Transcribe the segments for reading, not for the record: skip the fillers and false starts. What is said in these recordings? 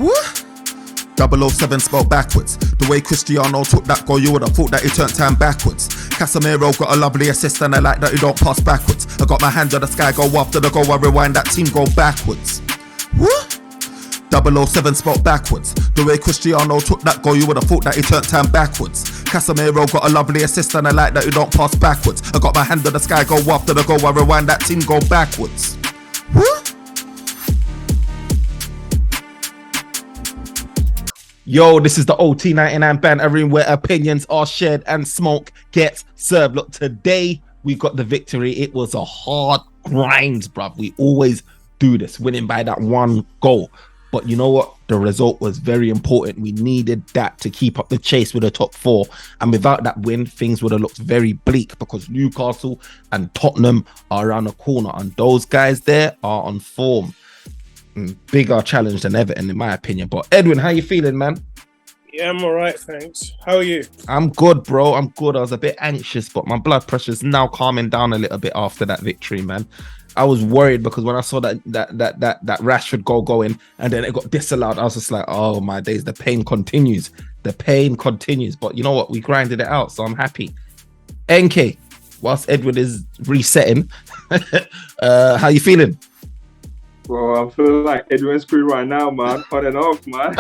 What? 007 spelled backwards. The way Cristiano took that goal, you would have thought that he turned time backwards. Casemiro got a lovely assist and I like that he don't pass backwards. I got my hand on the sky, go after the goal, I rewind that team, go backwards. What? 007 spelled backwards. The way Cristiano took that goal, you would have thought that he turned time backwards. Casemiro got a lovely assist and I like that he don't pass backwards. I got my hand on the sky, go after the goal, I rewind that team, go backwards. What? Yo, this is the OT99 Banter, where opinions are shared and smoke gets served. Look, today we got the victory. It was a hard grind, bruv. We always do this, winning by that one goal. But you know what? The result was very important. We needed that to keep up the chase with the top four. And without that win, things would have looked very bleak because Newcastle and Tottenham are around the corner. And those guys there are on form. Bigger challenge than Everton, in my opinion. But Edwin, how you feeling, man? Yeah, I'm all right, thanks. How are you? I'm good, bro. I'm good. I was a bit anxious, but my blood pressure is now calming down a little bit after that victory, man. I was worried because when I saw that Rashford goal going and then it got disallowed, I was just like, oh my days, the pain continues. The pain continues. But you know what? We grinded it out, so I'm happy. NK, whilst Edwin is resetting, how you feeling? Bro, I'm feeling like Edwin Spirit right now, man. On and off, man.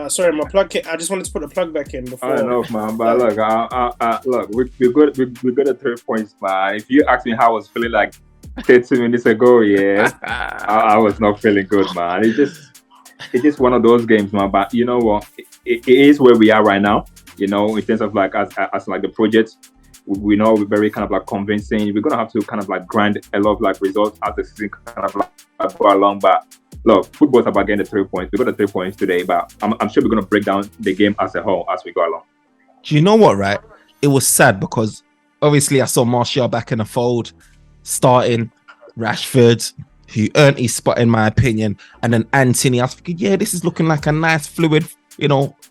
Sorry, my plug. I just wanted to put the plug back in before. On and off, man. But look, look, we got a 3 points, man. If you ask me how I was feeling like 30 minutes ago, yeah, I was not feeling good, man. It's just one of those games, man. But you know what? It is where we are right now. You know, in terms of like as like the project. We know we're very kind of like convincing. We're gonna have to kind of like grind a lot of like results as the season kind of like go along. But look, football's about getting the 3 points. We got the 3 points today, but I'm sure we're gonna break down the game as a whole as we go along. Do you know what? Right, it was sad because obviously I saw Martial back in the fold, starting Rashford, who earned his spot in my opinion, and then Anthony. I was thinking, yeah, this is looking like a nice, fluid,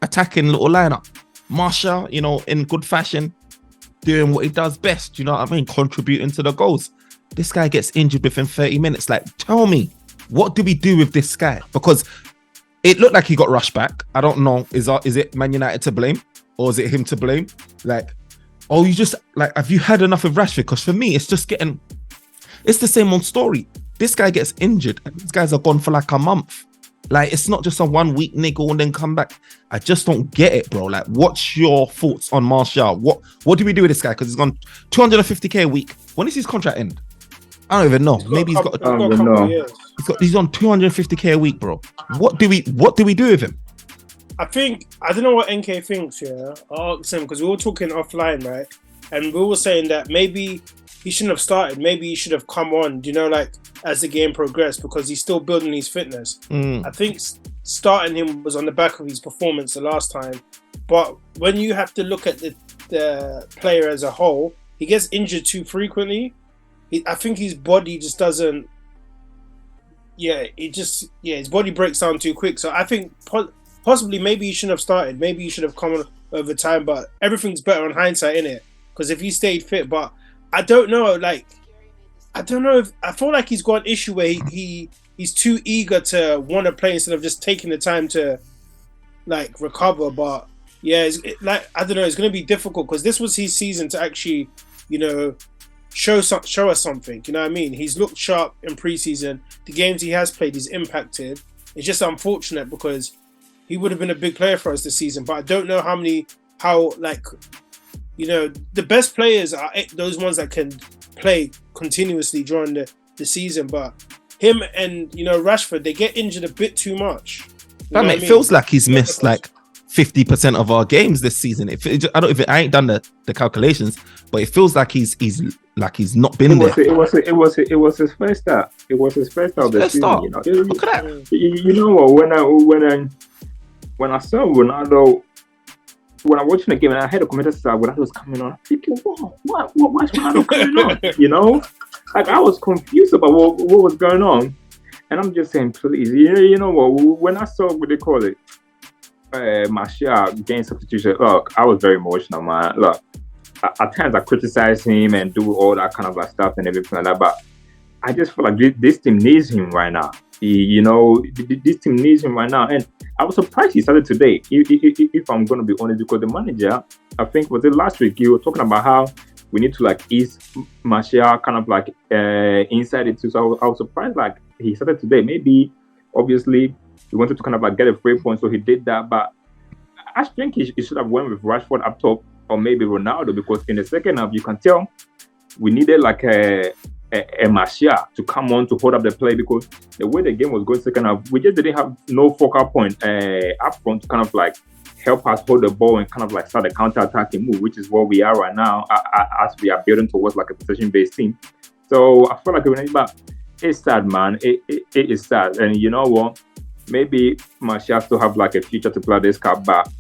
attacking little lineup. Martial, in good fashion, doing what he does best, you know what I mean? Contributing to the goals. This guy gets injured within 30 minutes. Like, tell me, what do we do with this guy? Because it looked like he got rushed back. I don't know. Is it Man United to blame? Or is it him to blame? Like, you just, like, have you had enough of Rashford? Because for me, it's the same old story. This guy gets injured and these guys are gone for like a month. Like, it's not just a 1 week niggle and then come back. I just don't get it, bro. Like, what's your thoughts on Martial? What do we do with this guy? Because he's gone 250k a week. When does his contract end? I don't even know. Maybe he's on 250k a week, bro. What do we do with him? I don't know what NK thinks. Yeah, I'll ask him because we were talking offline, right? And we were saying that maybe he shouldn't have started. Maybe he should have come on, like as the game progressed because he's still building his fitness. I think starting him was on the back of his performance the last time. But when you have to look at the player as a whole, he gets injured too frequently. I think his body just doesn't. His body breaks down too quick. So I think possibly maybe he shouldn't have started. Maybe he should have come on over time. But everything's better on hindsight, innit? Because if he stayed fit, but I don't know. Like, I don't know if I feel like he's got an issue where he's too eager to want to play instead of just taking the time to like recover. But yeah, I don't know. It's going to be difficult because this was his season to actually, show us something. You know what I mean? He's looked sharp in preseason. The games he has played, he's impacted. It's just unfortunate because he would have been a big player for us this season. But I don't know the best players are those ones that can play continuously during the season. But him and Rashford, they get injured a bit too much. It feels like he's missed like 50% of our games this season. I ain't done the calculations, but it feels like he's not been there. It was his first start. It was his first start of the season. Look at that. You know what? When I saw Ronaldo. When I'm watching the game and I heard the commentator say when I was coming on, I'm thinking, what's Ronaldo coming on? Like I was confused about what was going on, and I'm just saying, please, you know what? When I saw what they call it, Martial getting substitution, look, I was very emotional, man. Look, at times I criticize him and do all that kind of like stuff and everything like that, but I just feel like this team needs him right now. this team needs him right now. And I was surprised he started today. If I'm going to be honest, because the manager, I think was it last week, you were talking about how we need to like ease Martial kind of like inside it too. So I was surprised like he started today. Maybe obviously he wanted to kind of like get a free point, so he did that. But I think he should have went with Rashford up top or maybe Ronaldo, because in the second half you can tell we needed like a Martial to come on to hold up the play, because the way the game was going second half, we just didn't have no focal point up front to kind of like help us hold the ball and kind of like start a counter-attacking move, which is what we are right now as we are building towards like a possession-based team. So I feel like but it's sad, man. It is sad. And you know what? Maybe Martial still have like a future to play this cup, but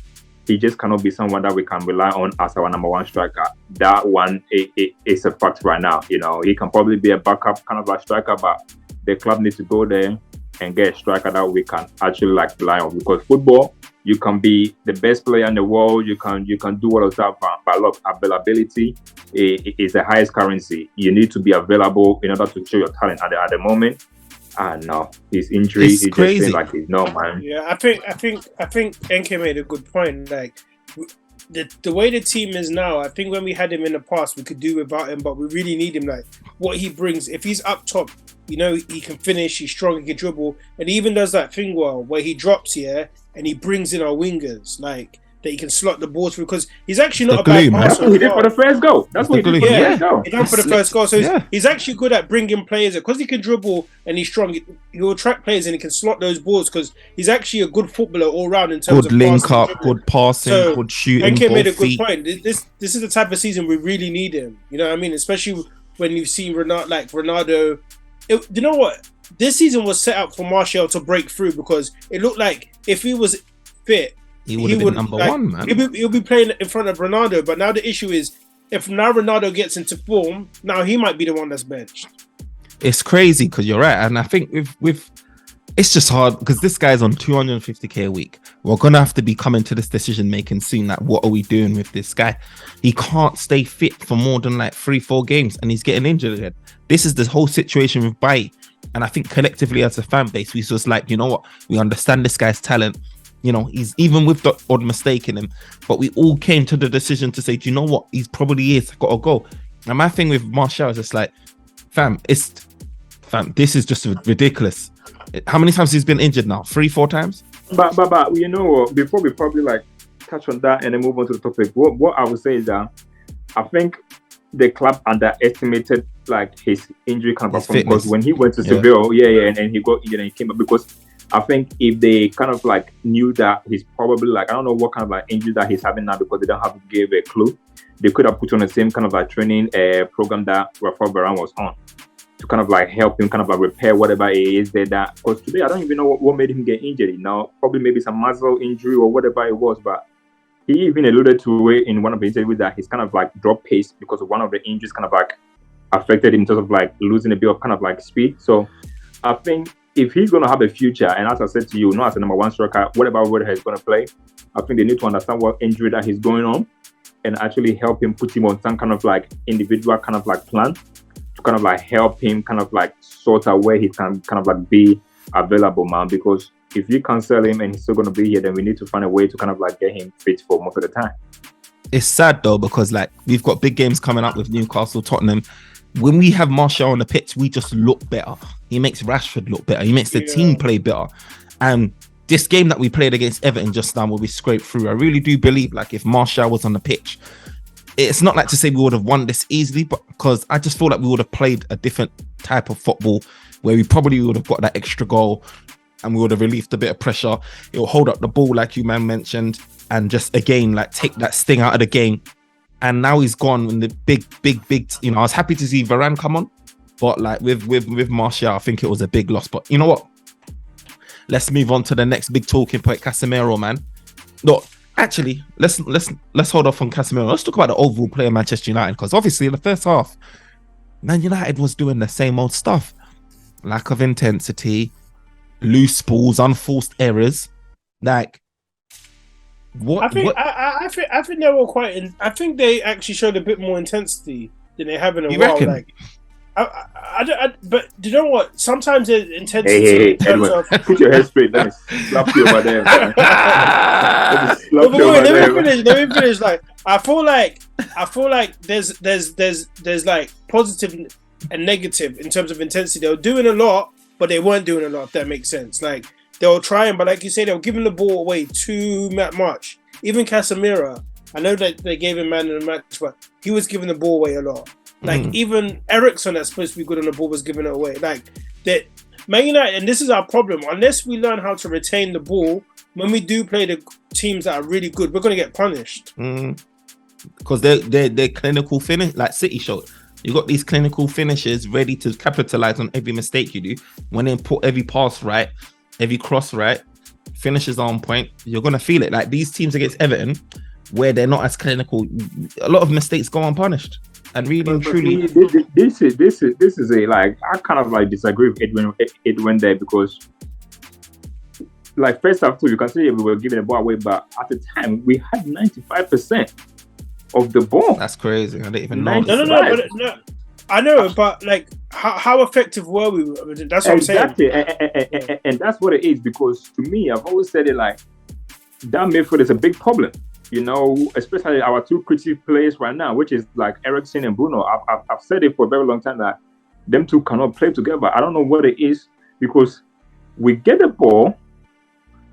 he just cannot be someone that we can rely on as our number one striker. That one is a fact right now. He can probably be a backup kind of like striker, but the club needs to go there and get a striker that we can actually like rely on. Because football, you can be the best player in the world, you can do all of that, but look, availability is the highest currency. You need to be available in order to show your talent at the moment. No, his injury is crazy. Just like he's no, man. Yeah, I think NK made a good point. Like the way the team is now, I think when we had him in the past, we could do without him, but we really need him. Like what he brings, if he's up top, he can finish, he's strong, he can dribble, and he even does that thing well where he drops here and he brings in our wingers, like that he can slot the ball through, because he's actually not a bad passer. That's what he did for the first goal. That's what he did for the first goal. He done for the first goal. So he's actually good at bringing players, because he can dribble and he's strong. He'll attract players and he can slot those balls, because he's actually a good footballer all round in terms of link up, good passing, good shooting. NK made a good point. This is the type of season we really need him. You know what I mean? Especially when you've seen Ronaldo. You know what? This season was set up for Martial to break through, because it looked like if he was fit, he would have been number one, man. He'll be playing in front of Ronaldo. But now the issue is, if now Ronaldo gets into form, now he might be the one that's benched. It's crazy, because you're right. And I think with it's just hard, because this guy's on 250k a week. We're going to have to be coming to this decision making soon. Like, what are we doing with this guy? He can't stay fit for more than like 3-4 games, and he's getting injured again. This is the whole situation with Bailly. And I think collectively as a fan base, we just like, you know what? We understand this guy's talent. He's even with the odd mistake in him, but we all came to the decision to say, do you know what? He's probably got to go. And my thing with Martial is just like, fam, this is just ridiculous. How many times he's been injured now? 3-4 times? But you know what? Before we probably like touch on that and then move on to the topic, what I would say is that I think the club underestimated like his injury kind of performance, because when he went to Seville, and he got injured and he came back, because I think if they kind of like knew that he's probably like, I don't know what kind of like injury that he's having now, because they don't have to give a clue, they could have put on the same kind of like training program that Rafael Varane was on, to kind of like help him kind of like repair whatever it is that, because today I don't even know what made him get injured. Probably maybe some muscle injury or whatever it was, but he even alluded to it in one of the interviews that he's kind of like dropped pace because of one of the injuries kind of like affected him in terms of like losing a bit of kind of like speed. So I think if he's going to have a future, and as I said to you, not as a number one striker, whatever role he's going to play, I think they need to understand what injury that he's going on and actually help him, put him on some kind of like individual kind of like plan to kind of like help him kind of like sort out where he can kind of like be available, man. Because if you can't sell him and he's still going to be here, then we need to find a way to kind of like get him fit for most of the time. It's sad though, because like we've got big games coming up with Newcastle, Tottenham. When we have Martial on the pitch, we just look better. He makes Rashford look better. He makes the team play better. And this game that we played against Everton just now, where we scraped through, I really do believe like if Martial was on the pitch, it's not like to say we would have won this easily, but because I just feel like we would have played a different type of football where we probably would have got that extra goal and we would have relieved a bit of pressure. It will hold up the ball like you man mentioned, and just again like take that sting out of the game. And now he's gone in the big. I was happy to see Varane come on, but like with Martial, I think it was a big loss. But you know what? Let's move on to the next big talking point, Casemiro, man. No, actually, let's hold off on Casemiro. Let's talk about the overall play of Manchester United, because obviously in the first half, Man United was doing the same old stuff: lack of intensity, loose balls, unforced errors. Like, what? I think they were quite. I think they actually showed a bit more intensity than they have in a while. Reckon? Like, But do you know what? Sometimes the intensity Hey, in terms Edwin, of. put your head straight. Let me slap you over there, man. Let me But slap you wait, over there, man. let me finish. Like I feel like there's like positive and negative in terms of intensity. They were doing a lot, but they weren't doing a lot. If that makes sense. Like they were trying, but like you say, they were giving the ball away too much. Even Casemiro, I know that they gave him man of the match, but he was giving the ball away a lot. Like even Ericsson, that's supposed to be good on the ball, was giving it away. Like that, Man United, and this is our problem. Unless we learn how to retain the ball, when we do play the teams that are really good, we're going to get punished. Because they're clinical finish, like City showed. You got these clinical finishers ready to capitalize on every mistake you do. When they put every pass right, every cross right, finishes on point, you're gonna feel it. Like these teams against Everton, where they're not as clinical, a lot of mistakes go unpunished. And really and truly, this is a like I kind of like disagree with Edwin there because like first half too, you can see we were giving the ball away, but at the time we had 95% of the ball. That's crazy. I didn't even know. No. I know, but like, how effective were we? That's what I'm saying. And that's what it is because to me, I've always said it like that midfield is a big problem. You know, especially our two creative players right now, which is like Ericsson and Bruno. I've said it for a very long time that them two cannot play together. I don't know what it is because we get the ball,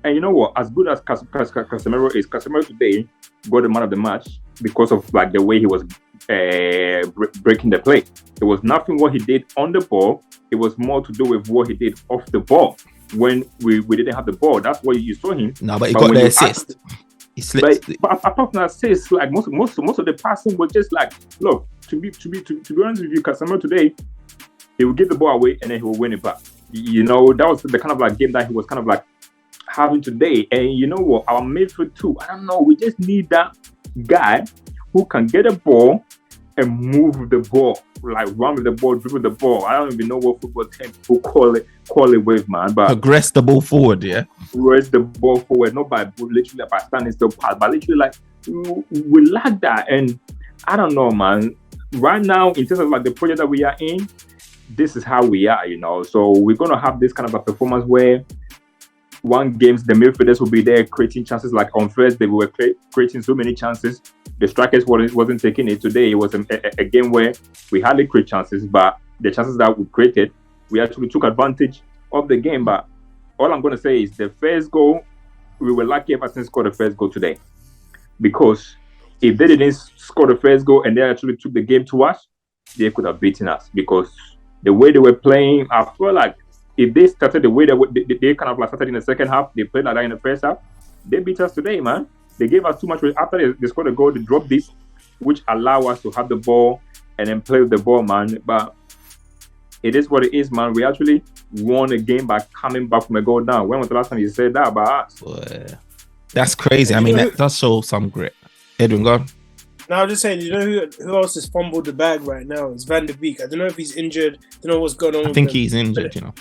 and you know what? As good as Casemiro is, Casemiro today got the man of the match because of like the way he was breaking the play. It was nothing what he did on the ball. It was more to do with what he did off the ball when we didn't have the ball. That's why you saw him. No, but he got the assist. He slipped. But apart from that assist, like most of the passing was just like, look, to be honest with you, Casemiro today, he will give the ball away and then he will win it back. You know, that was the kind of like game that he was kind of like having today. And you know what? Our midfield too. I don't know. We just need that guy who can get a ball and move the ball, like run with the ball, dribble the ball. I don't even know what football team will call it with, man. But progress the ball forward, yeah. Progress the ball forward, not by literally by standing still pass, but literally like we lack that. And I don't know, man. Right now, in terms of like the project that we are in, this is how we are, you know. So we're gonna have this kind of a performance where one games the midfielders will be there creating chances. Like on Thursday, we were creating so many chances. The strikers wasn't taking it. Today, it was a game where we hardly create chances, but the chances that we created, we actually took advantage of the game. But all I'm going to say is the first goal, we were lucky Everton scored the first goal today. Because if they didn't score the first goal and they actually took the game to us, they could have beaten us. Because the way they were playing, I feel like if they started the way they kind of like started in the second half, they played like that in the first half, they beat us today, man. They gave us too much. After they scored a goal, they dropped this, which allow us to have the ball and then play with the ball, man. But it is what it is, man. We actually won a game by coming back from a goal down. When was the last time you said that about us? Boy, that's crazy. I mean, that does show some grit. Edwin, go on. No, I'm just saying, you know who else has fumbled the bag right now? It's Van der Beek. I don't know if he's injured. I don't know what's going on. I think he's injured, you know.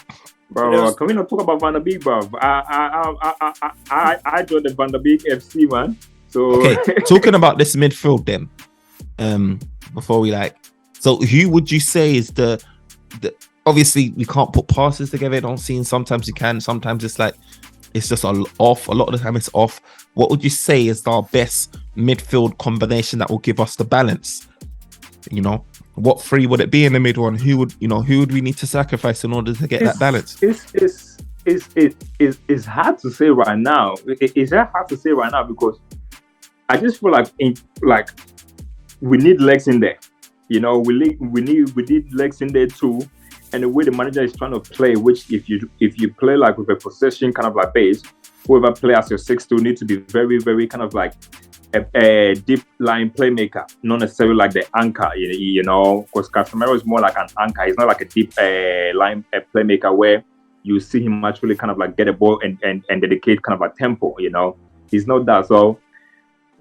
Bro, can we not talk about Van der Beek, bro? I joined the Van der Beek FC, man. So okay, talking about this midfield then, before we so who would you say is the obviously we can't put passes together, it don't seem, sometimes you can, sometimes it's like it's just off, a lot of the time it's off. What would you say is our best midfield combination that will give us the balance? You know, what three would it be in the middle, and who would we need to sacrifice in order to get that balance? It's hard to say right now. It's hard to say right now because I just feel like we need legs in there. You know, we need legs in there too. And the way the manager is trying to play, which if you play like with a possession kind of like base, whoever play as your 6-2 need to be very, very kind of like a deep line playmaker, not necessarily like the anchor, you know, because Casemiro is more like an anchor. He's not like a deep line playmaker where you see him actually kind of like get a ball and dedicate kind of a tempo, you know. He's not that. So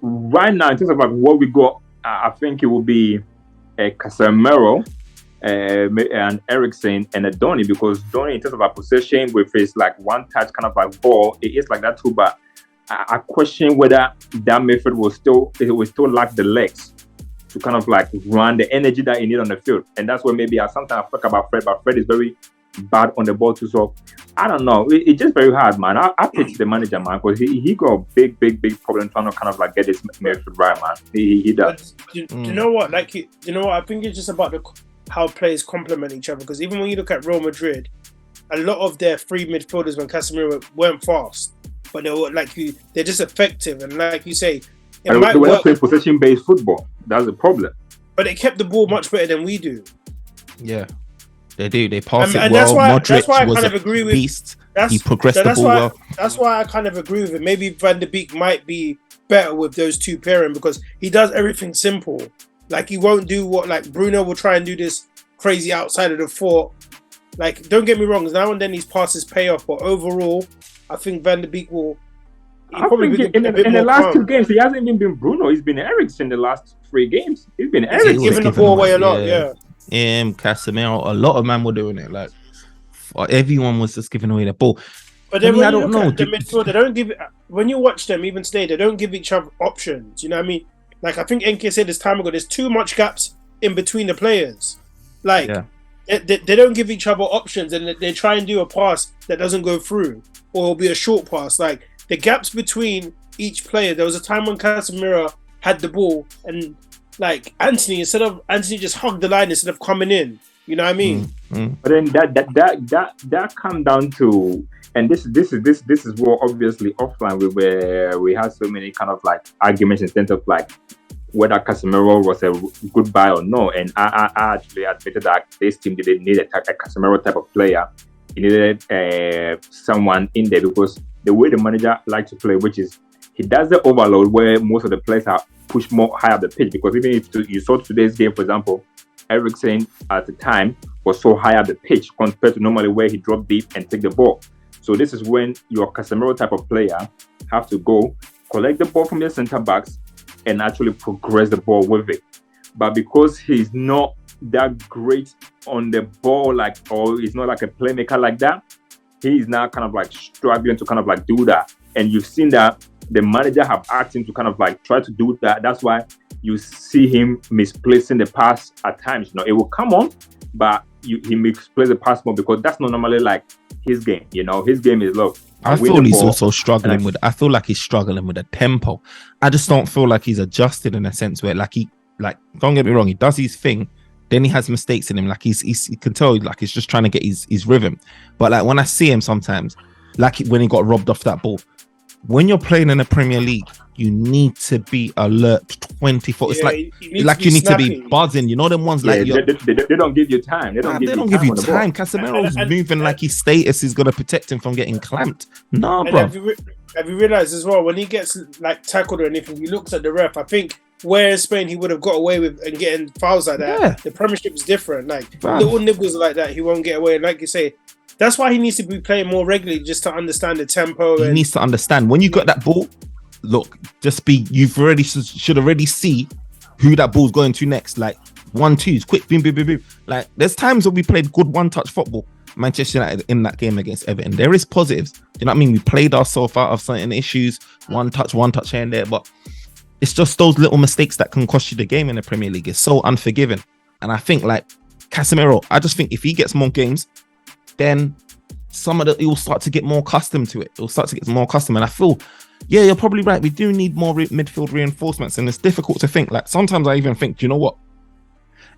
right now, in terms of like what we got, I think it will be Casemiro and Ericsson and a Donny, because Donny in terms of our possession with his like one touch kind of like ball, it is like that too, but I question whether that midfield will still lack the legs to kind of like run the energy that he need on the field. And that's where maybe I sometimes talk about Fred, but Fred is very bad on the ball too. So I don't know. It's just very hard, man. I pity the manager, man, because he got a big problem trying to kind of like get this midfield right, man. He does. Do you know what? Like, you know what? I think it's just about how players complement each other. Because even when you look at Real Madrid, a lot of their free midfielders when Casemiro weren't fast, but they were they're just effective. And like you say, they were not playing possession-based football. That's the problem. But they kept the ball much better than we do. Yeah. They do. They pass it and well. That's why I kind of agree with. Beast. He progressed the ball well. That's why I kind of agree with it. Maybe Van der Beek might be better with those two pairing because he does everything simple. Like he won't do what like Bruno will try and do this crazy outside of the foot. Like don't get me wrong, now and then these passes pay off, but overall, I think Van der Beek will. I think in the last 2 games, he hasn't even been Bruno. He's been Eriksen the last 3 games. He's been Eriksen. He's giving the ball away a lot, yeah. Casemiro, a lot of men were doing it. Like everyone was just giving away the ball. But then when you look at the midfield, they don't give. When you watch them, even today, they don't give each other options. You know what I mean? Like I think NK said this time ago, there's too much gaps in between the players. Like they don't give each other options, and they try and do a pass that doesn't go through, or it'll be a short pass. Like the gaps between each player. There was a time when Casemiro had the ball and. Like Anthony just hugged the line instead of coming in. You know what I mean? But then that come down to, and this is what obviously offline where we had so many kind of like arguments in terms of like whether Casemiro was a good buy or no. And I actually admitted that this team didn't need a Casemiro type of player. He needed someone in there because the way the manager likes to play, which is he does the overload where most of the players are pushed more high up the pitch. Because even if you saw today's game, for example, Eriksen at the time was so high up the pitch compared to normally where he dropped deep and take the ball. So this is when your Casemiro type of player have to go collect the ball from your centre backs and actually progress the ball with it. But because he's not that great on the ball, like, or he's not like a playmaker like that, he is now kind of like struggling to kind of like do that. And you've seen that the manager have asked him to kind of like try to do that. That's why you see him misplacing the pass at times. You know, it will come on, but he misplaces the pass more because that's not normally like his game. You know, his game is low. I feel he's also struggling with. I feel like he's struggling with the tempo. I just don't feel like he's adjusted in a sense where don't get me wrong, he does his thing. Then he has mistakes in him. Like he can tell like he's just trying to get his rhythm. But like when I see him sometimes, like when he got robbed off that ball. When you're playing in the Premier League, you need to be alert 24. It's like you need to be buzzing. You know them ones like they don't give you time. They don't give you time. Casemiro's moving like his status is gonna protect him from getting clamped. No, bro. Have you realized as well when he gets like tackled or anything, he looks at the ref. I think where in Spain he would have got away with and getting fouls like that. Yeah. The Premiership is different. Like little nibbles like that, he won't get away. And like you say. That's why he needs to be playing more regularly just to understand the tempo. He needs to understand when you got that ball. Look, you've already should already see who that ball's going to next. Like 1-2s, quick, boom, boom, boom, boom. Like there's times when we played good one-touch football. Manchester United in that game against Everton. There is positives. Do you know what I mean? We played ourselves out of certain issues. One touch here and there, but it's just those little mistakes that can cost you the game in the Premier League. It's so unforgiving. And I think like Casemiro, I just think if he gets more games. Then he'll start to get more accustomed to it. He'll start to get more accustomed. And I feel, yeah, you're probably right. We do need more midfield reinforcements. And it's difficult to think. Like sometimes I even think, do you know what?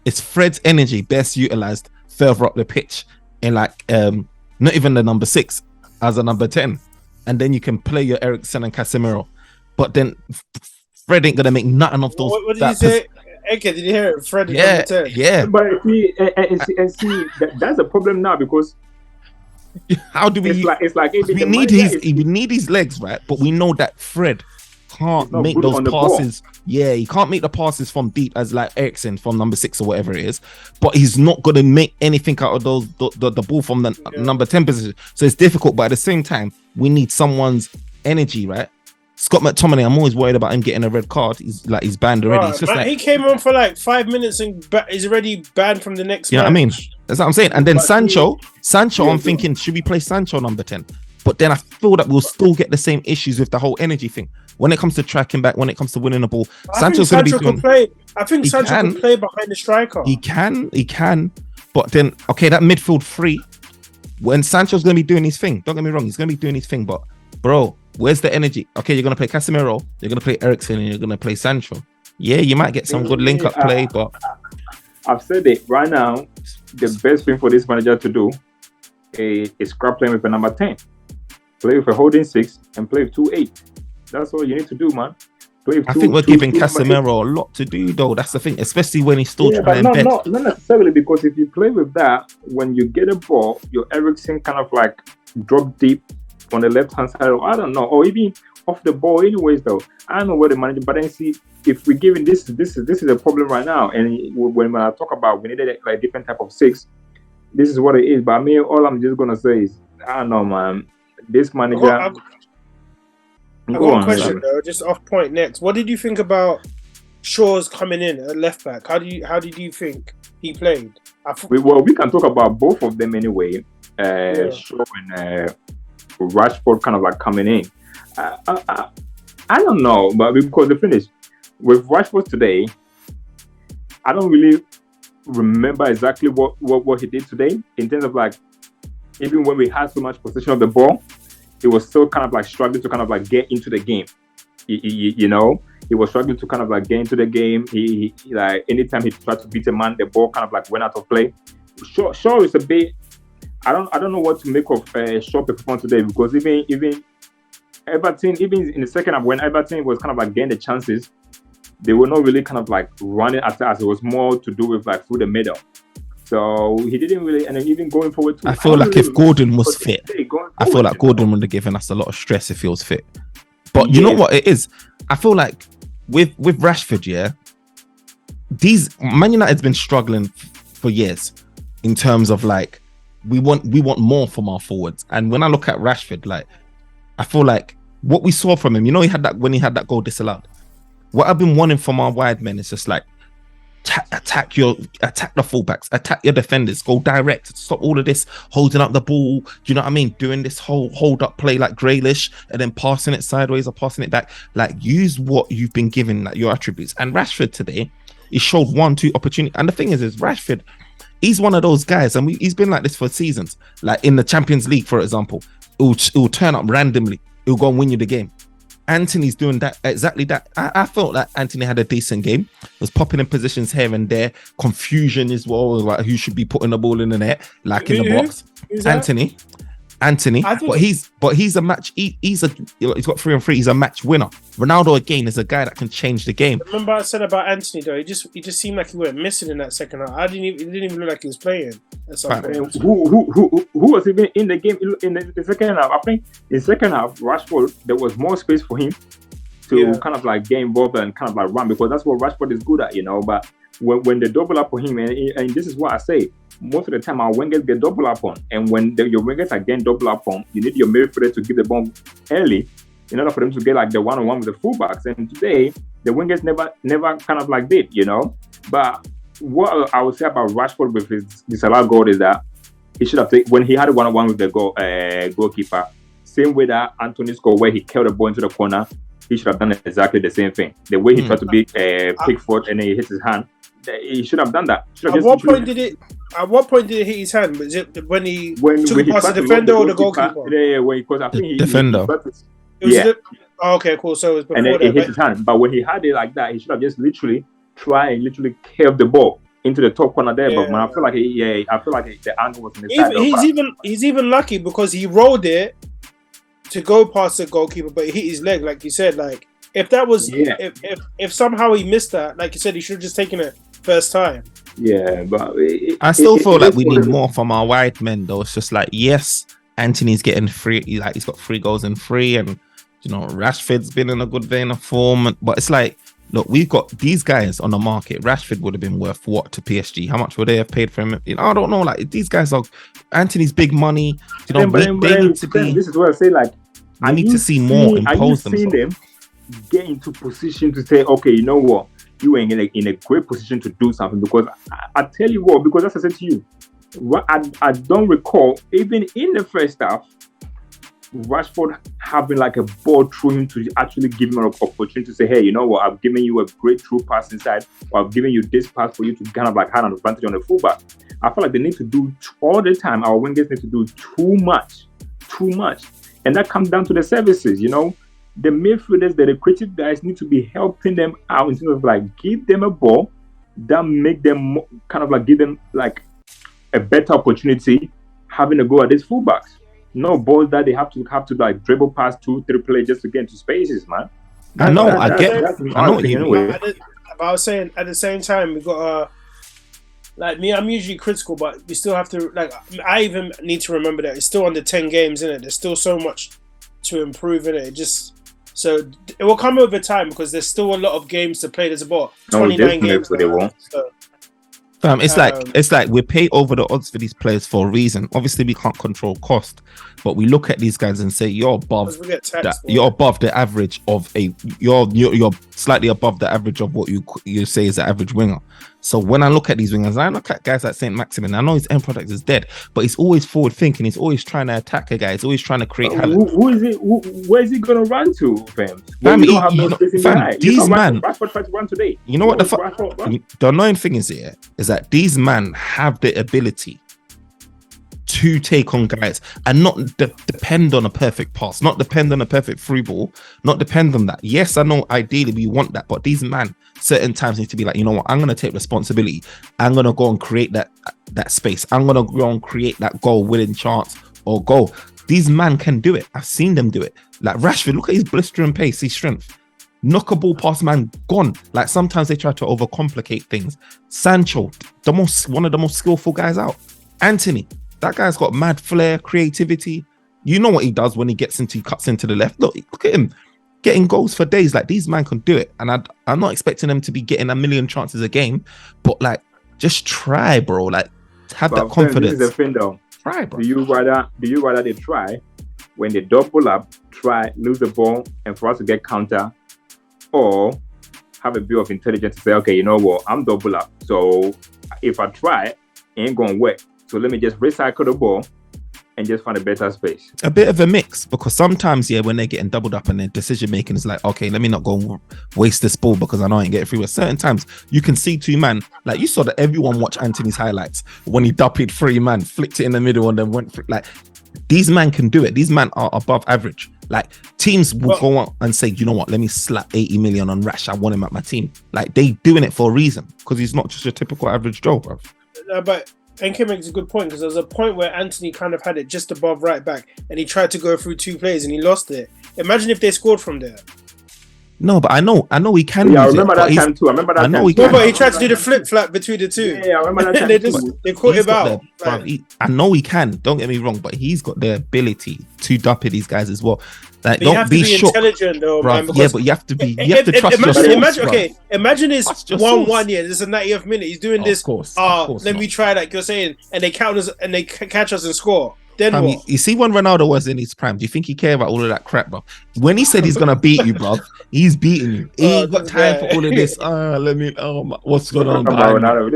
It's Fred's energy best utilized further up the pitch in like not even the number 6 as a number 10. And then you can play your Eriksen and Casemiro. But then Fred ain't gonna make nothing of those. What did you say? Okay, did you hear it? Fred is number 10. Yeah. But see, that's a problem now because how do we? It's like we need his legs, right? But we know that Fred can't make those passes. Yeah, he can't make the passes from deep as like Eriksen from number 6 or whatever it is. But he's not gonna make anything out of those the ball from the number 10 position. So it's difficult. But at the same time, we need someone's energy, right? Scott McTominay, I'm always worried about him getting a red card. He's banned already. It's just he came on for like 5 minutes and he's already banned from the next match. You know what I mean? That's what I'm saying. And then Sancho, I'm thinking, should we play Sancho number 10? But then I feel that we'll still get the same issues with the whole energy thing. When it comes to tracking back, when it comes to winning the ball, Sancho's going to be doing... I think He Sancho can. can play behind the striker. He can. But then, okay, that midfield three, when Sancho's going to be doing his thing, don't get me wrong, he's going to be doing his thing, but bro, where's the energy? Okay, you're going to play Casemiro, you're going to play Eriksen, and you're going to play Sancho. Yeah, you might get some good link-up play, but... I've said it right now, the best thing for this manager to do is scrap playing with a number 10. Play with a holding 6 and play with 2-8. That's all you need to do, man. I think we're giving Casemiro a lot to do, though. That's the thing, especially when he's still trying but not necessarily, because if you play with that, when you get a ball, your Eriksen kind of like drop deep on the left-hand side, or I don't know, or even off the ball anyways, though. I don't know what the manager, but then see, if we're giving this is a problem right now. And when I talk about we needed like different type of 6, this is what it is. But I mean, all I'm just going to say is, I don't know, man. This manager... I've got a question though, just off point next. What did you think about Shaw's coming in at left back? How did you think he played? We can talk about both of them anyway. Shaw and Rashford kind of like coming in. I don't know, but because the finish with Rashford today, I don't really remember exactly what he did today in terms of like, even when we had so much possession of the ball, he was still kind of like struggling to kind of like get into the game. You know, he was struggling to kind of like get into the game. He like anytime he tried to beat a man, the ball kind of like went out of play. Shaw is a bit. I don't know what to make of Shaw performance today, because even Everton, even in the second half when Everton was kind of like getting the chances, they were not really kind of like running at us. It was more to do with like through the middle. So he didn't really, and then even going forward too. I feel like if Gordon was fit, I feel like Gordon would have given us a lot of stress if he was fit. But you know what it is? I feel like with Rashford, yeah, these Man United's been struggling for years in terms of like we want more from our forwards. And when I look at Rashford, like I feel like what we saw from him, you know, he had that goal disallowed. What I've been wanting from our wide men is just like attack the fullbacks, attack your defenders, go direct, stop all of this holding up the ball. Do you know what I mean? Doing this whole hold up play like Grealish and then passing it sideways or passing it back. Like use what you've been given, like your attributes. And Rashford today, he showed 1-2 opportunity. And the thing is Rashford, he's one of those guys, and he's been like this for seasons. Like in the Champions League, for example, it will turn up randomly. It will go and win you the game. Anthony's doing that, exactly that. I felt that Anthony had a decent game. Was popping in positions here and there. Confusion as well, like who should be putting the ball in the net, like in the box. Anthony, but he's a match. He's got 3 and 3. He's a match winner. Ronaldo again is a guy that can change the game. Remember I said about Anthony though. He just seemed like he went missing in that second half. It didn't even look like he was playing. Who was even in the game in the second half? I think in the second half, Rashford, there was more space for him to kind of like get involved and kind of like run, because that's what Rashford is good at, you know. But when they double up on him, and this is what I say, most of the time our wingers get double up on, and when your wingers are getting double up on, you need your midfielder to give the ball early in order for them to get like the one-on-one with the fullbacks. And today the wingers never kind of like did, you know. But what I would say about Rashford with his disallowed goal is that he should have taken, when he had a one-on-one with the goalkeeper, same way that Anthony scored where he carried the ball into the corner, he should have done exactly the same thing. The way he tried to beat Pickford and then he hits his hand, he should have done that. At what point did it hit his hand? Was it when he took it past the defender or the goalkeeper? Yeah, because I think he defender. Okay, cool. So it was before and then he hit his hand. But when he had it like that, he should have just literally curved the ball into the top corner there. But I feel like the angle was in his side. He's even lucky because he rolled it to go past the goalkeeper, but he hit his leg, like you said. Like if that was if somehow he missed that, like you said, he should have just taken it first time. Yeah, but I still feel like we need more from our wide men, though. It's just like, yes, Anthony's getting 3, like he's got 3 goals in 3, and you know Rashford's been in a good vein of form, but it's like, look, we've got these guys on the market. Rashford would have been worth what to PSG? How much would they have paid for him? You know, I don't know. Like these guys are Anthony's big money. You know, they need to be. This is what I say. Like, I need to see more impose themselves. Are you seeing them get into position to say, okay, you know what, you are in a great position to do something? Because I tell you what, because as I said to you, I don't recall even in the first half, Rashford having like a ball through him to actually give him an opportunity to say, hey, you know what, I've given you a great through pass inside, or I've given you this pass for you to kind of like have an advantage on the fullback. I feel like they need to do all the time. Our wingers need to do too much. And that comes down to the services, you know. The midfielders, the creative guys need to be helping them out in terms of like give them a ball that make them kind of like give them like a better opportunity having a go at these fullbacks. No balls that they have to like dribble past 2-3 players just to get into spaces, man. I know what you mean. But I was saying at the same time we got like me, I'm usually critical, but we still have to like. I even need to remember that it's still under 10 games, in it. There's still so much to improve in it. So it will come over time because there's still a lot of games to play. There's about 29 games. They won't. So, it's like we pay over the odds for these players for a reason. Obviously, we can't control cost, but we look at these guys and say you're above the average of you're slightly above the average of what you say is the average winger. So when I look at these wingers, I look at guys like Saint Maximin. I know his end product is dead, but he's always forward thinking. He's always trying to attack a guy. He's always trying to create. Who is it? Where is he going to run to, fam? These man. Rashford tried to run today. You know what the annoying thing is here is that these men have the ability to take on guys and not depend on a perfect pass, not depend on a perfect free ball, not depend on that. Yes, I know ideally we want that, but these men certain times need to be like, you know what, I'm going to take responsibility. I'm going to go and create that space. I'm going to go and create that goal winning chance or goal. These men can do it. I've seen them do it. Like Rashford, look at his blistering pace, his strength. Knock a ball past man, gone. Like sometimes they try to overcomplicate things. Sancho, one of the most skillful guys out. Anthony, that guy's got mad flair, creativity. You know what he does when he cuts into the left. Look at him getting goals for days. Like these men can do it, and I'm not expecting them to be getting a million chances a game, but like just try, bro. Like have that confidence. This is the thing, though. Try, bro. Do you rather they try when they double up, try lose the ball, and for us to get counter, or have a bit of intelligence to say, okay, you know what, I'm double up, so if I try, it ain't gonna work. So let me just recycle the ball and just find a better space. A bit of a mix, because sometimes, when they're getting doubled up and their decision making is like, okay, let me not go waste this ball because I know I ain't get it free. But certain times you can see two man, like you saw that everyone watched Anthony's highlights when he duppied 3 man, flicked it in the middle and then went for, like these men can do it. These men are above average. Like teams will go out and say, you know what, let me slap 80 million on Rash. I want him at my team. Like they doing it for a reason, because he's not just a typical average Joe, bro. But NK makes a good point, because there was a point where Anthony kind of had it just above right back and he tried to go through 2 players and he lost it. Imagine if they scored from there. No, but I know he can. Yeah, I remember that time too. I remember that time. No, but he tried to do the flip flap between the 2. Yeah, I remember that time. they caught him out. I know he can. Don't get me wrong, but he's got the ability to dup these guys as well. Like, but don't be shook, intelligent though, bro. Man. Yeah, but you have to be. You have to trust yourself. Imagine it's 1-1. Yeah, this is the 90th minute. He's doing this. Of course, let me try, like you're saying, and they count us and they catch us and score. Then what? You see, when Ronaldo was in his prime, do you think he cared about all of that crap, bro? When he said he's gonna beat you, bro, he's beating you. He ain't got time for all of this. What's going on? That's Ronaldo.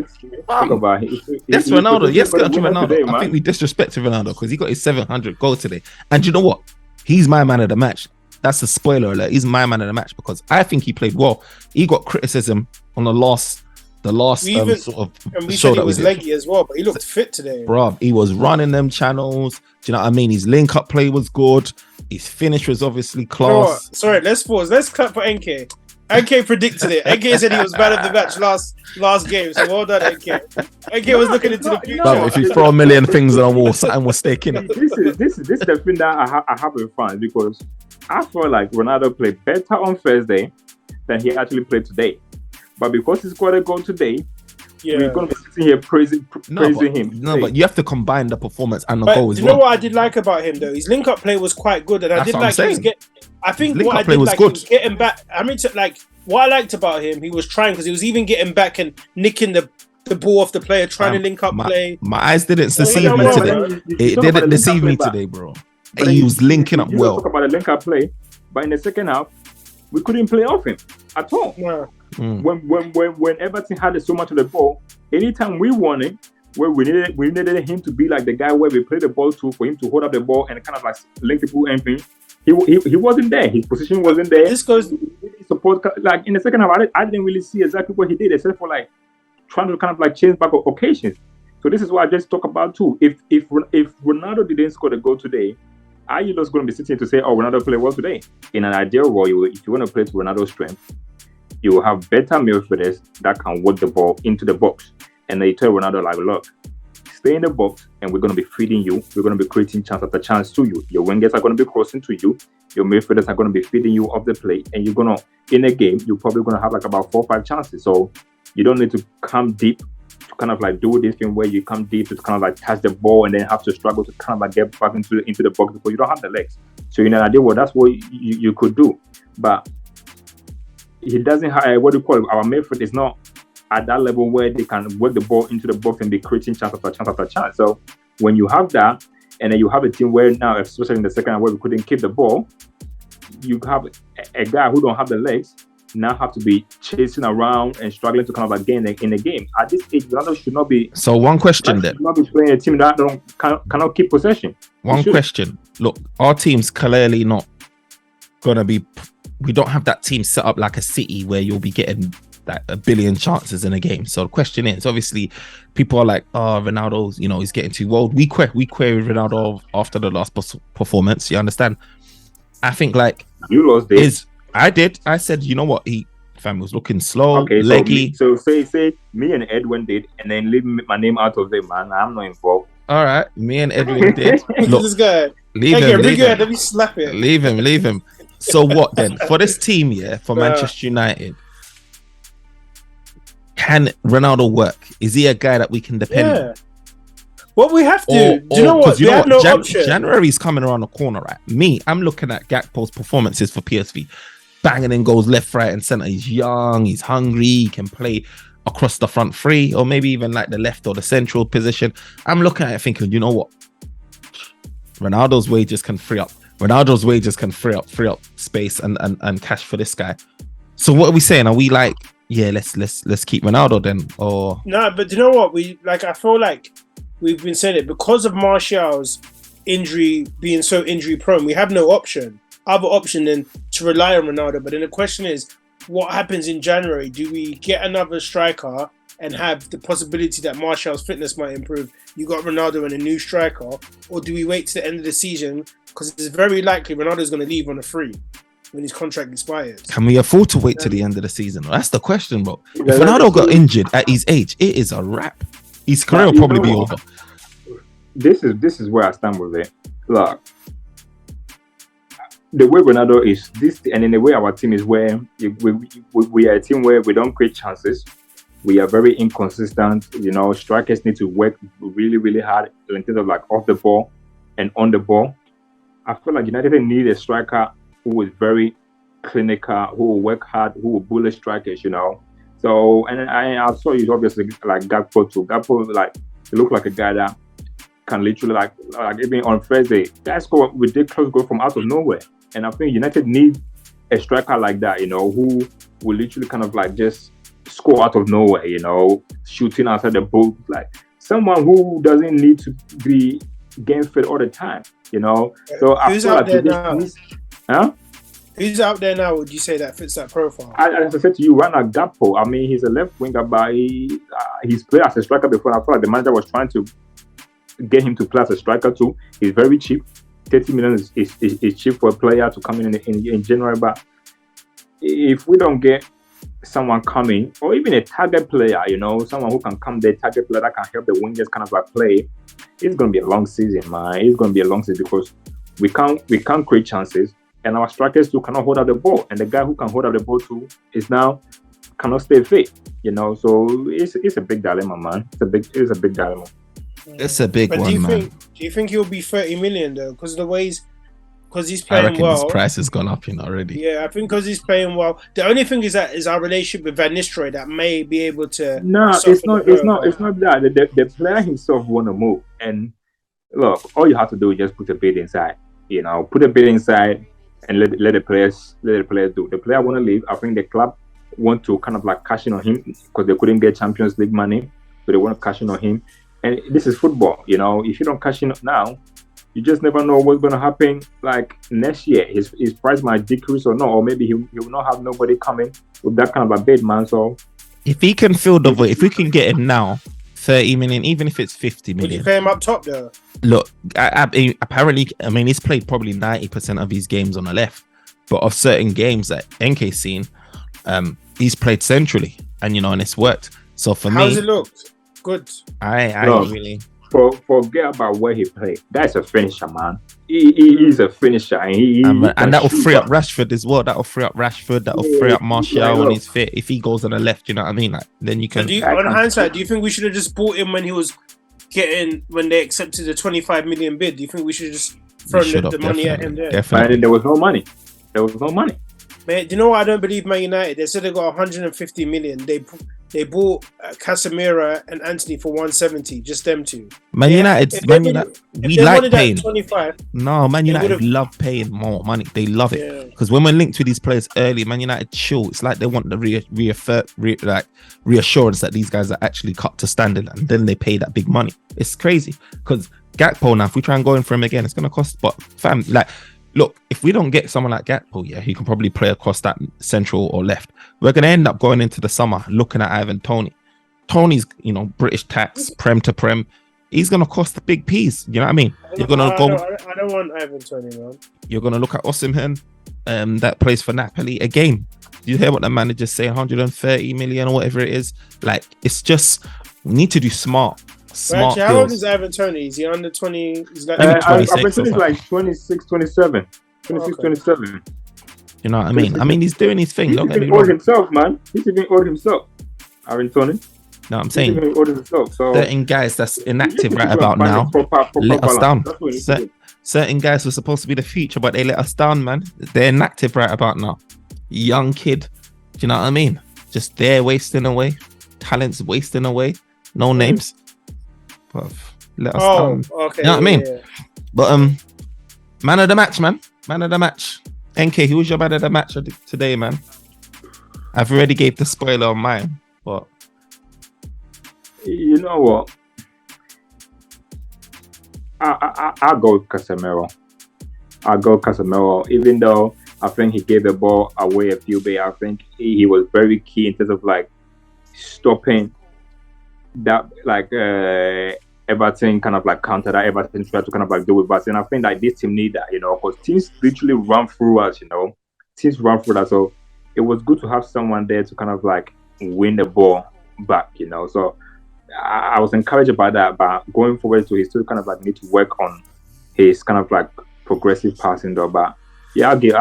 Yes, get to Ronaldo. Today, I think we disrespected Ronaldo because he got his 700 goal today. And you know what? He's my man of the match. That's a spoiler alert. He's my man of the match because I think he played well. He got criticism on the last sort of and we show said he was leggy as well, but he looked fit today. Bro, he was running them channels. Do you know what I mean? His link-up play was good. His finish was obviously class. Sorry, let's pause. Let's clap for NK. NK predicted it. NK said he was man of the match last game. So well done, NK. NK was looking into the future. Bro, if you throw a million things on the wall, something was staking it. This is the thing that I have with fans, because I feel like Ronaldo played better on Thursday than he actually played today. But because he scored a goal today, we're going to be sitting here praising him. No, but you have to combine the performance and the goal as well. You know what I did like about him, though? His link-up play was quite good. And I did like he was getting back. I mean, what I liked about him, he was trying, because he was even getting back and nicking the ball off the player, trying to link up play. My eyes didn't deceive me today. It didn't deceive me today, bro. He was linking up well. Talk about the link-up play, but in the second half, we couldn't play off him at all. Yeah. When Everton had so much of the ball, anytime we won it, where we needed him to be like the guy where we play the ball to, for him to hold up the ball and kind of like link the ball anything, he wasn't there. His position wasn't there. This goes support like in the second half. I didn't really see exactly what he did, except for like trying to kind of like change back occasions. So this is what I just talk about too. If Ronaldo didn't score the goal today, are you just going to be sitting to say, "Oh, Ronaldo played well today"? In an ideal world, if you want to play to Ronaldo's strength, you will have better midfielders that can work the ball into the box, and they tell Ronaldo like, "Look, stay in the box, and we're going to be feeding you. We're going to be creating chance after chance to you. Your wingers are going to be crossing to you. Your midfielders are going to be feeding you off the play, and you're going to, in a game, you're probably going to have like about 4 or 5 chances. So you don't need to come deep to kind of like do this thing where you come deep to kind of like touch the ball and then have to struggle to kind of like get back into the box because you don't have the legs. So in an ideal world, that's what you could do. But he doesn't have, what do you call it? Our midfield is not at that level where they can work the ball into the box and be creating chance after chance after chance. So when you have that, and then you have a team where now, especially in the second half where we couldn't keep the ball, you have a guy who don't have the legs now have to be chasing around and struggling to kind of like gain in the game. At this stage, Ronaldo should not be. So one question then. Should not be playing a team that cannot keep possession. One question. Look, our team's clearly not gonna be. We don't have that team set up like a City where you'll be getting like a billion chances in a game. So the question is, obviously, people are like, "Oh, Ronaldo's, he's getting too old." We queried Ronaldo after the last performance. You understand? I think like you lost it. I did. I said, you know what? Fam was looking slow, okay, leggy. So say me and Edwin did, and then leave my name out of it, man. I'm not involved. All right, me and Edwin did. Look, this guy. Leave him. Let me slap it. Leave him. So what then? For this team, for Manchester United, can Ronaldo work? Is he a guy that we can depend on? What we have to do you know what? We have no option. January's coming around the corner, right? I'm looking at Gakpo's performances for PSV, banging in goals left, right, and center. He's young, he's hungry, he can play across the front three, or maybe even like the left or the central position. I'm looking at it thinking, you know what? Ronaldo's wages can free up. Free up space and cash for this guy. So what are we saying? Are we like, let's keep Ronaldo then, or no? But do you know what? I feel like we've been saying it because of Martial's injury being so injury prone. We have no other option than to rely on Ronaldo. But then the question is, what happens in January? Do we get another striker and have the possibility that Martial's fitness might improve? You got Ronaldo and a new striker, or do we wait to the end of the season? Because it's very likely Ronaldo's going to leave on a free when his contract expires. Can we afford to wait to the end of the season? That's the question, bro. If Ronaldo got injured at his age, it is a wrap. His career will probably be over. This is where I stand with it. Look, the way Ronaldo is this, and in the way our team is, where we are a team where we don't create chances. We are very inconsistent. Strikers need to work really, really hard in terms of like off the ball and on the ball. I feel like United need a striker who is very clinical, who will work hard, who will bully strikers. So, and I saw you obviously like Gakpo too. Gakpo, like, he looked like a guy that can literally like even on Thursday, that score ridiculous goal from out of nowhere. And I think United need a striker like that, who will literally kind of like just score out of nowhere, shooting outside the box, like someone who doesn't need to be game fit all the time, So who's out there now? Who's out there now? Would you say that fits that profile? As I said to you, right now, Gakpo. I mean, he's a left winger, but he's played as a striker before. I feel like the manager was trying to get him to play as a striker too. He's very cheap. 30 million is cheap for a player to come in January. But if we don't get someone coming, or even a target player, someone who can come there, target player that can help the wingers kind of like play, it's going to be a long season, man. It's going to be a long season because we can't create chances. And our strikers too cannot hold up the ball, and the guy who can hold up the ball too is now cannot stay fit. So it's a big dilemma, man. It's a big dilemma. It's a big one, man. Do you think he'll be 30 million though? Because he's playing I reckon well. His price has gone up already. Yeah, I think because he's playing well. The only thing is our relationship with Van Nistelrooy that may be able to. No, it's not that. The player himself want to move, and look, all you have to do is just put a bid inside. Put a bid inside. And let the players do. The player want to leave. I think the club want to kind of like cash in on him because they couldn't get Champions League money, so they want to cash in on him. And this is football, If you don't cash in now, you just never know what's gonna happen. Like next year, his price might decrease or not, or maybe he will not have nobody coming with that kind of a bid, man. So if he can fill the void, if we can get him now, 30 million, even if it's 50 Would you million. pay him up top though? Look, apparently, I mean, he's played probably 90% of his games on the left, but of certain games that NK's seen, he's played centrally, and and it's worked. So for me, how's it looked? Good. I No. really. Forget about where he played. That's a finisher, man. He's a finisher, and that will free up Rashford as well. That will free up Rashford. That will free up Martial when he's fit. If he goes on the left, you know what I mean? Like, then you can. On hindsight, do you think we should have just bought him when he was when they accepted the 25 million bid? Do you think we should have just thrown the money at him there? Definitely. And there was no money. There was no money. Man, do you know what I don't believe Man United? They said they got 150 million. They bought Casemiro and Anthony for 170, just them two. Man United, we like paying. 25. No, Man United love paying more money. They love it because when we're linked with these players early, Man United chill. It's like they want the reassurance that these guys are actually cut to standard, and then they pay that big money. It's crazy because Gakpo now, if we try and go in for him again, it's gonna cost. But fam, like. Look, if we don't get someone like Gakpo, he can probably play across that central or left. We're going to end up going into the summer looking at Ivan Toney. Tony's, British tax, prem to prem. He's going to cost the big piece. You know what I mean? You're going to go. I don't want Ivan Toney, man. You're going to look at Osimhen, that plays for Napoli again. You hear what the manager's saying? 130 million or whatever it is. Like, it's just we need to do smart. Actually, how old is Ivan Toney? Is he under 20? He's like I think he's like 26, 27. 26, 27. You know what I mean? I mean, he's doing his thing. He's even old himself, man. He's even old himself. Ivan Toney. No, I'm saying he's even old himself. So certain guys that's inactive right about now let us down. Certain guys were supposed to be the future, but they let us down, man. They're inactive right about now. Young kid. Do you know what I mean? Just they're wasting away. Talent's wasting away. No names. Let us down. Okay. You know what I mean? Yeah. But man of the match, man. Man of the match. NK, who was your man of the match today, man? I've already gave the spoiler on mine, but you know what? I'll go with Casemiro. Even though I think he gave the ball away a few bit, I think he was very key in terms of like stopping that Everton kind of like counter that Everton tried to kind of like do with us. And I think like this team need that, because teams literally run through us, So it was good to have someone there to kind of like win the ball back, So I was encouraged about that, but going forward he still kind of like need to work on his kind of like progressive passing though. But yeah, I'll give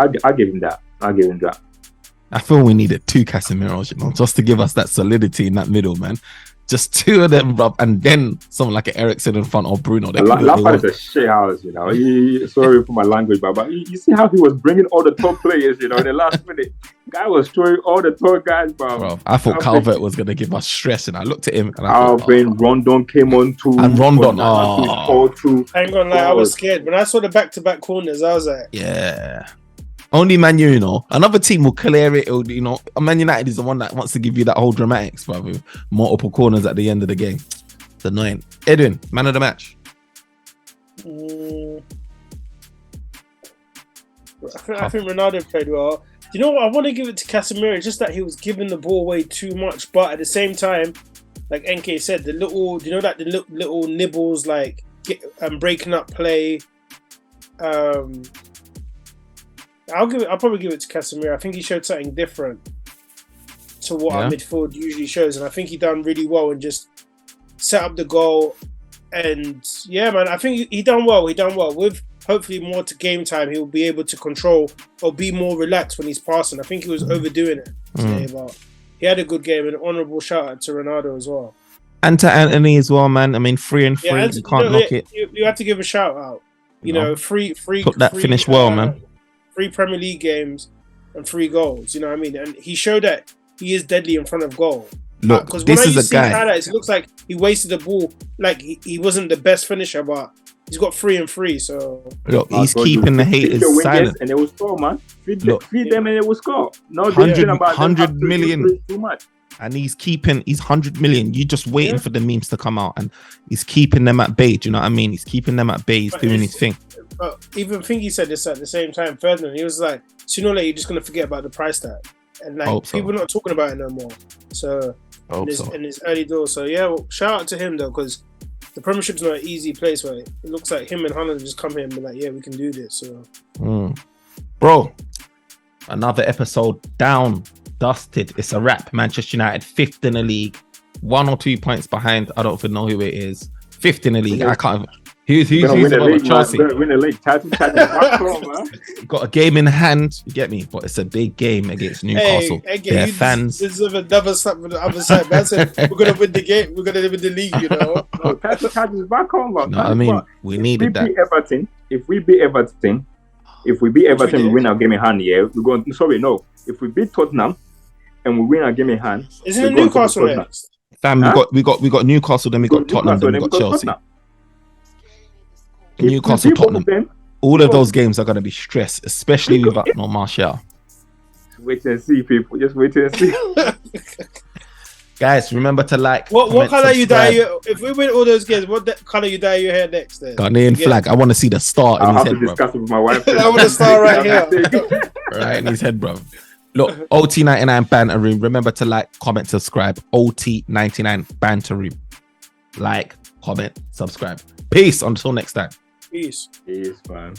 him that. I feel we needed two Casemiros, just to give us that solidity in that middle, man. Just two of them, bro, and then someone like an Ericsson in front or Bruno. Lampard is a shit house, Sorry for my language, but you see how he was bringing all the top players, in the last minute. Guy was throwing all the top guys, bro. I thought Calvert was going to give us stress, and I looked at him and Rondon came on too. And Rondon, I ain't gonna lie, I was scared. When I saw the back-to-back corners, I was like... Yeah. Only Man U, another team will clear it. Man United is the one that wants to give you that whole dramatics, bro, with multiple corners at the end of the game. It's annoying. Edwin, man of the match. I think Ronaldo played well. You know what? I want to give it to Casemiro. Just that he was giving the ball away too much, but at the same time, like NK said, the little nibbles, like breaking up play. I'll probably give it to Casemiro. I think he showed something different to what our midfield usually shows, and I think he done really well and just set up the goal. And yeah, man, I think he done well. With hopefully more to game time, he'll be able to control or be more relaxed when he's passing. I think he was overdoing it today, but he had a good game. And an honourable shout out to Ronaldo as well, and to Anthony as well, man. I mean, 3 and 3, you can't knock it. You have to give a shout out. Free. Took that finish well, man. 3 Premier League games and 3 goals. You know what I mean? And he showed that he is deadly in front of goal. Look, this is a guy. Highlights, it looks like he wasted the ball. Like he wasn't the best finisher, but he's got 3 and 3. So look, he's keeping the haters silent. And it will score, man. Feed them and it will score. No, 100 million. Too much. And he's 100 million. You just waiting for the memes to come out, and he's keeping them at bay. Do you know what I mean? He's keeping them at bay. He's doing his thing. But even Thingy said this at the same time, Ferdinand. He was like, sooner or later, you're just gonna forget about the price tag, and like people are not talking about it no more. So in his early doors. So yeah, well, shout out to him though, because the Premiership's not an easy place. Where it looks like him and Haaland just come here and be like, yeah, we can do this. So, bro, another episode down, dusted. It's a wrap. Manchester United 5th in the league, 1 or 2 points behind. I don't even know who it is. 5th in the league. I can't. Who's above Chelsea? Win the league. Got a game in hand. You get me? But it's a big game against Newcastle. Their fans. This is another stuff from the other side. Man said we're gonna win the game. We're gonna win the league. You know. Tati is back home. No, I mean we needed that. If we beat Everton, we win our game in hand. Yeah, we're going. Sorry, no. If we beat Tottenham and we win our game in hand, isn't it Newcastle next? Fam, we got Newcastle, then we got Tottenham, then we got Chelsea. Newcastle, Tottenham. All of those games are going to be stressed, especially without no Martial. Wait and see, people. Just wait and see. Guys, remember to like. What colour you dye your? If we win all those games, what colour you dye your hair next? Then Ghanaian flag. I want to see the star in his head, bro. I'll have to discuss it with my wife. I want to start right here. Right in his head, bro. Look, OT99 Banter Room. Remember to like, comment, subscribe. OT99 Banter Room. Like, comment, subscribe. Peace. Until next time. Peace. Peace, man.